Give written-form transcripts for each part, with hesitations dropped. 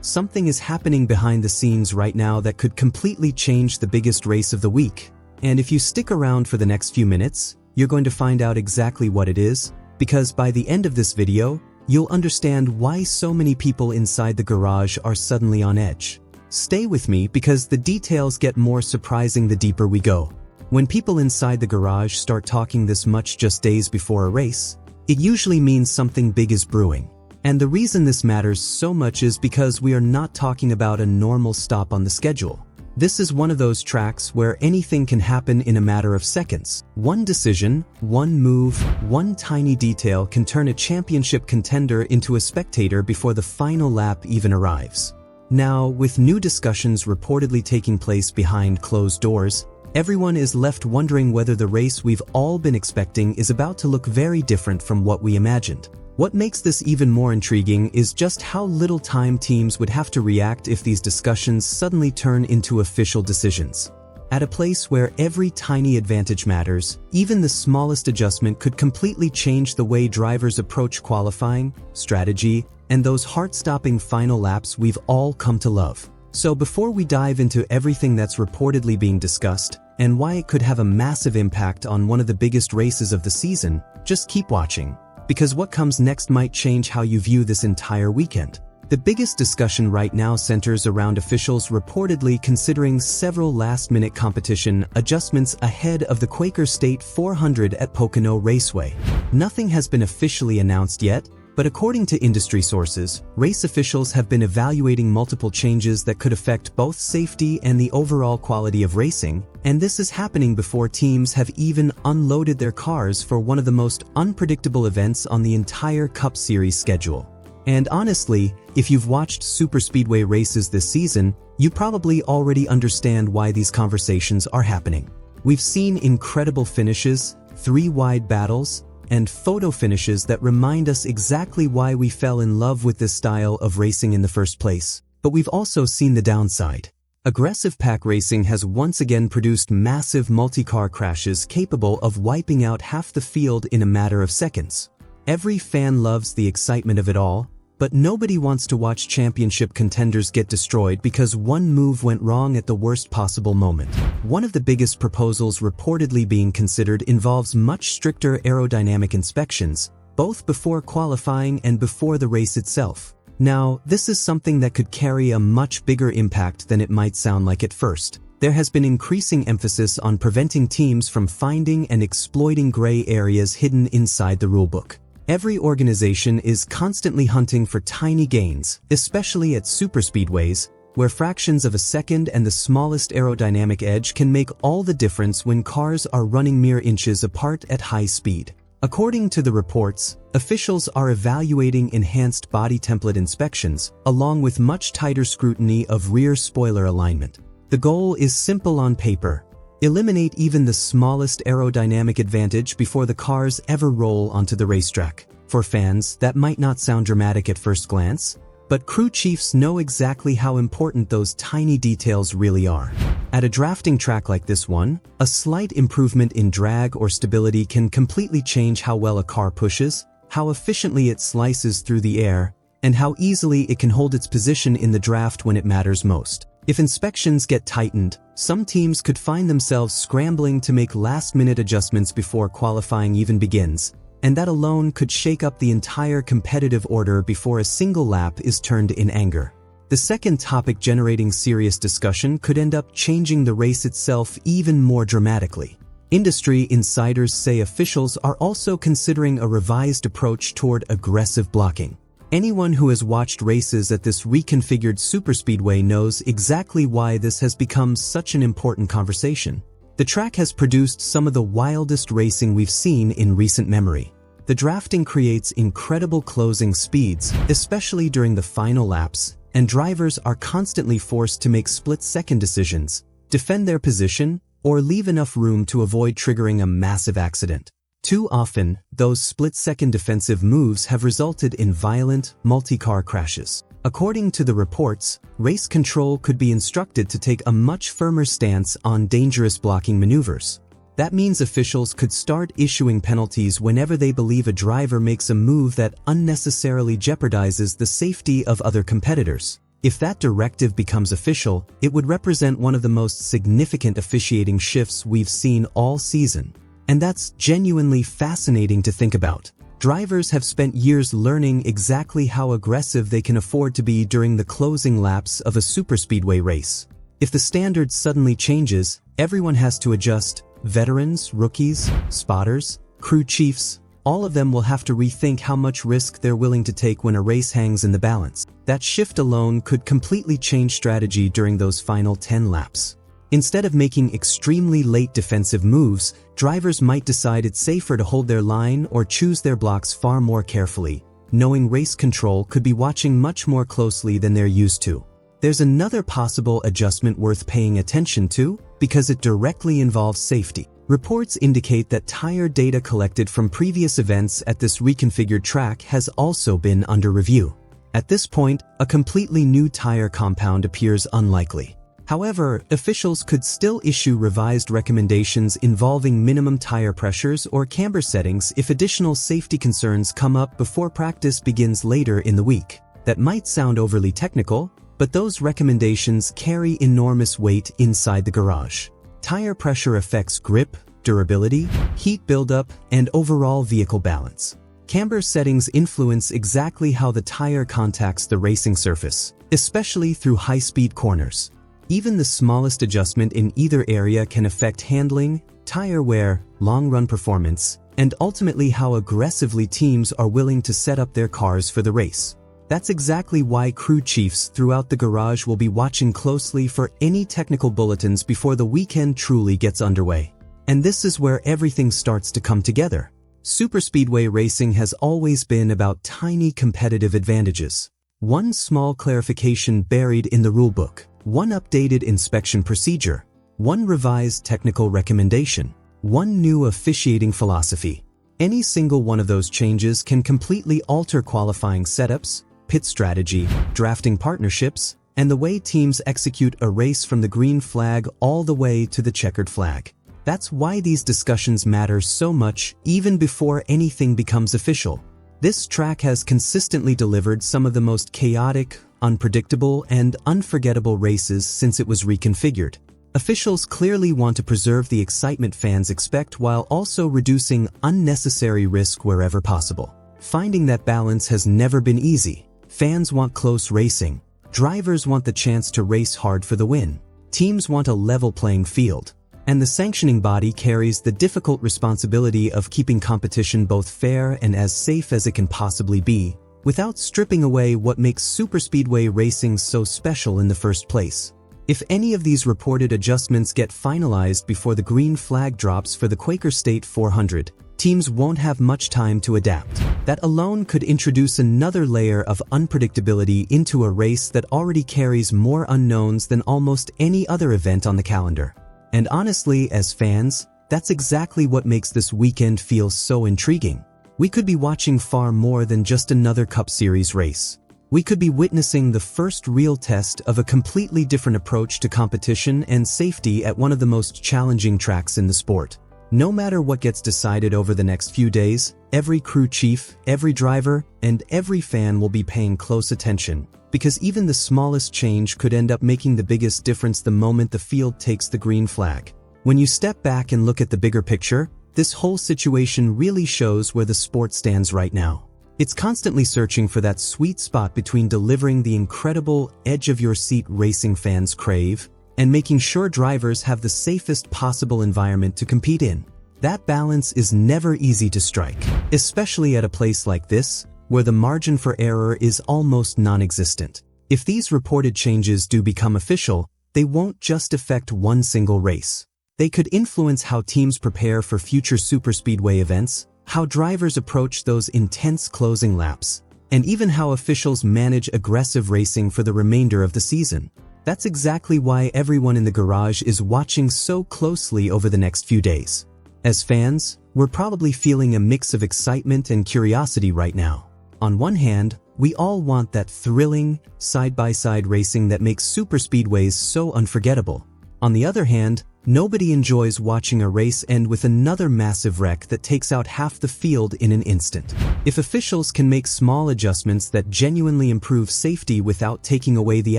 something is happening behind the scenes right now that could completely change the biggest race of the week. And if you stick around for the next few minutes, you're going to find out exactly what it is, because by the end of this video, you'll understand why so many people inside the garage are suddenly on edge. Stay with me because the details get more surprising the deeper we go. When people inside the garage start talking this much just days before a race, it usually means something big is brewing. And the reason this matters so much is because we are not talking about a normal stop on the schedule. This is one of those tracks where anything can happen in a matter of seconds. One decision, one move, one tiny detail can turn a championship contender into a spectator before the final lap even arrives. Now, with new discussions reportedly taking place behind closed doors, everyone is left wondering whether the race we've all been expecting is about to look very different from what we imagined. What makes this even more intriguing is just how little time teams would have to react if these discussions suddenly turn into official decisions. At a place where every tiny advantage matters, even the smallest adjustment could completely change the way drivers approach qualifying, strategy, and those heart-stopping final laps we've all come to love. So before we dive into everything that's reportedly being discussed, and why it could have a massive impact on one of the biggest races of the season, just keep watching, because what comes next might change how you view this entire weekend. The biggest discussion right now centers around officials reportedly considering several last-minute competition adjustments ahead of the Quaker State 400 at Pocono Raceway. Nothing has been officially announced yet, but according to industry sources, race officials have been evaluating multiple changes that could affect both safety and the overall quality of racing, and this is happening before teams have even unloaded their cars for one of the most unpredictable events on the entire Cup Series schedule. And honestly, if you've watched superspeedway races this season, you probably already understand why these conversations are happening. We've seen incredible finishes, 3 wide battles, and photo finishes that remind us exactly why we fell in love with this style of racing in the first place. But we've also seen the downside. Aggressive pack racing has once again produced massive multi-car crashes capable of wiping out half the field in a matter of seconds. Every fan loves the excitement of it all, but nobody wants to watch championship contenders get destroyed because one move went wrong at the worst possible moment. One of the biggest proposals reportedly being considered involves much stricter aerodynamic inspections, both before qualifying and before the race itself. Now, this is something that could carry a much bigger impact than it might sound like at first. There has been increasing emphasis on preventing teams from finding and exploiting gray areas hidden inside the rulebook. Every organization is constantly hunting for tiny gains, especially at superspeedways, where fractions of a second and the smallest aerodynamic edge can make all the difference when cars are running mere inches apart at high speed. According to the reports, officials are evaluating enhanced body template inspections, along with much tighter scrutiny of rear spoiler alignment. The goal is simple on paper: eliminate even the smallest aerodynamic advantage before the cars ever roll onto the racetrack. For fans, that might not sound dramatic at first glance, but crew chiefs know exactly how important those tiny details really are. At a drafting track like this one, a slight improvement in drag or stability can completely change how well a car pushes, how efficiently it slices through the air, and how easily it can hold its position in the draft when it matters most. If inspections get tightened, some teams could find themselves scrambling to make last-minute adjustments before qualifying even begins, and that alone could shake up the entire competitive order before a single lap is turned in anger. The second topic generating serious discussion could end up changing the race itself even more dramatically. Industry insiders say officials are also considering a revised approach toward aggressive blocking. Anyone who has watched races at this reconfigured superspeedway knows exactly why this has become such an important conversation. The track has produced some of the wildest racing we've seen in recent memory. The drafting creates incredible closing speeds, especially during the final laps, and drivers are constantly forced to make split-second decisions, defend their position, or leave enough room to avoid triggering a massive accident. Too often, those split-second defensive moves have resulted in violent, multi-car crashes. According to the reports, race control could be instructed to take a much firmer stance on dangerous blocking maneuvers. That means officials could start issuing penalties whenever they believe a driver makes a move that unnecessarily jeopardizes the safety of other competitors. If that directive becomes official, it would represent one of the most significant officiating shifts we've seen all season. And that's genuinely fascinating to think about. Drivers have spent years learning exactly how aggressive they can afford to be during the closing laps of a superspeedway race. If the standard suddenly changes, everyone has to adjust. Veterans, rookies, spotters, crew chiefs, all of them will have to rethink how much risk they're willing to take when a race hangs in the balance. That shift alone could completely change strategy during those final 10 laps. Instead of making extremely late defensive moves, drivers might decide it's safer to hold their line or choose their blocks far more carefully, knowing race control could be watching much more closely than they're used to. There's another possible adjustment worth paying attention to because it directly involves safety. Reports indicate that tire data collected from previous events at this reconfigured track has also been under review. At this point, a completely new tire compound appears unlikely. However, officials could still issue revised recommendations involving minimum tire pressures or camber settings if additional safety concerns come up before practice begins later in the week. That might sound overly technical, but those recommendations carry enormous weight inside the garage. Tire pressure affects grip, durability, heat buildup, and overall vehicle balance. Camber settings influence exactly how the tire contacts the racing surface, especially through high-speed corners. Even the smallest adjustment in either area can affect handling, tire wear, long-run performance, and ultimately how aggressively teams are willing to set up their cars for the race. That's exactly why crew chiefs throughout the garage will be watching closely for any technical bulletins before the weekend truly gets underway. And this is where everything starts to come together. Superspeedway racing has always been about tiny competitive advantages. One small clarification buried in the rulebook, one updated inspection procedure, one revised technical recommendation, one new officiating philosophy. Any single one of those changes can completely alter qualifying setups, pit strategy, drafting partnerships, and the way teams execute a race from the green flag all the way to the checkered flag. That's why these discussions matter so much even before anything becomes official. This track has consistently delivered some of the most chaotic, unpredictable, and unforgettable races since it was reconfigured. Officials clearly want to preserve the excitement fans expect while also reducing unnecessary risk wherever possible. Finding that balance has never been easy. Fans want close racing. Drivers want the chance to race hard for the win. Teams want a level playing field. And the sanctioning body carries the difficult responsibility of keeping competition both fair and as safe as it can possibly be, without stripping away what makes superspeedway racing so special in the first place. If any of these reported adjustments get finalized before the green flag drops for the Quaker State 400, teams won't have much time to adapt. That alone could introduce another layer of unpredictability into a race that already carries more unknowns than almost any other event on the calendar. And honestly, as fans, that's exactly what makes this weekend feel so intriguing. We could be watching far more than just another Cup Series race. We could be witnessing the first real test of a completely different approach to competition and safety at one of the most challenging tracks in the sport. No matter what gets decided over the next few days, every crew chief, every driver, and every fan will be paying close attention, because even the smallest change could end up making the biggest difference the moment the field takes the green flag. When you step back and look at the bigger picture, this whole situation really shows where the sport stands right now. It's constantly searching for that sweet spot between delivering the incredible edge-of-your-seat racing fans crave and making sure drivers have the safest possible environment to compete in. That balance is never easy to strike, especially at a place like this, where the margin for error is almost non-existent. If these reported changes do become official, they won't just affect one single race. They could influence how teams prepare for future superspeedway events, how drivers approach those intense closing laps, and even how officials manage aggressive racing for the remainder of the season. That's exactly why everyone in the garage is watching so closely over the next few days. As fans, we're probably feeling a mix of excitement and curiosity right now. On one hand, we all want that thrilling, side-by-side racing that makes superspeedways so unforgettable. On the other hand, Nobody enjoys watching a race end with another massive wreck that takes out half the field in an instant. If officials can make small adjustments that genuinely improve safety without taking away the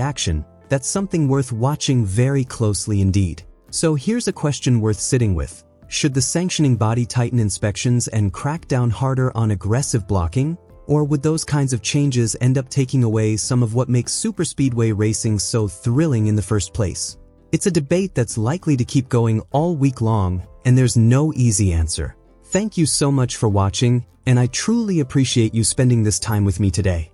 action, that's something worth watching very closely indeed. So here's a question worth sitting with. Should the sanctioning body tighten inspections and crack down harder on aggressive blocking? Or would those kinds of changes end up taking away some of what makes superspeedway racing so thrilling in the first place? It's a debate that's likely to keep going all week long, and there's no easy answer. Thank you so much for watching, and I truly appreciate you spending this time with me today.